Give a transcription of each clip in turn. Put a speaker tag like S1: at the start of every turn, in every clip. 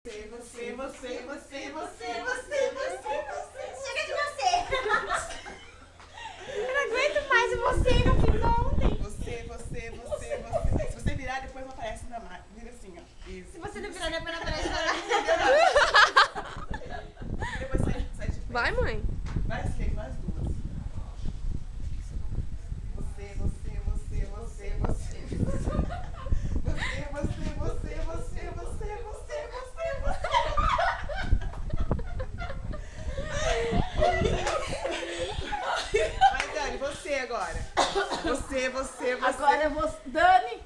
S1: Você.
S2: Chega de você. Eu não aguento mais o você, não ficou ontem.
S1: Você. Se você virar, depois não aparece na máquina. Vira assim, ó. Isso.
S2: Se você não virar, depois não aparece na
S1: Depois sai de frente.
S3: Vai, mãe.
S1: Vai ser, nós duas. Você. Vai, Dani, você agora. Você.
S4: Agora eu vou... Dani!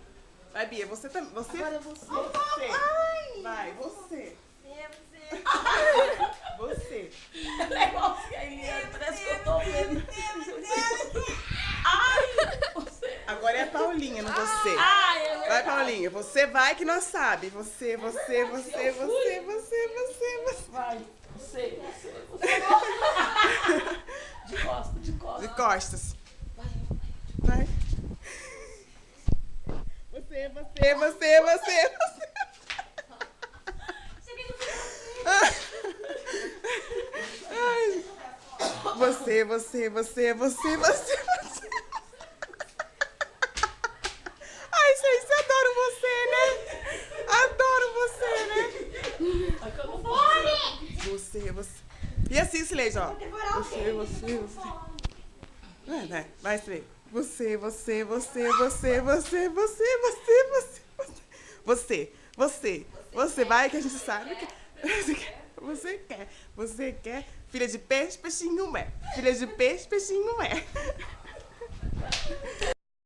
S1: Vai, Bia, você também. Você.
S4: Agora é você.
S1: Você. Vai, você. Você.
S4: Ela é igualzinha a Eliane, parece que eu tô vendo. Ai! Você.
S1: Agora é a Paulinha, não você.
S4: Ai, é
S1: Vai,
S4: verdade.
S1: Paulinha. Você vai que nós sabe. Você.
S4: Vai, você. De costas.
S1: De costas.
S4: Vai.
S1: Vai. Você. Ai. Você. Ai, gente, adoro você, né? Adoro você, né?
S4: Aqui eu não posso.
S1: Você. E assim, Silêncio, ó. Você. Vai, Silêncio. Você. Vai que a gente sabe que... Você quer. Filha de peixe, peixinho é. Filha de peixe, peixinho é.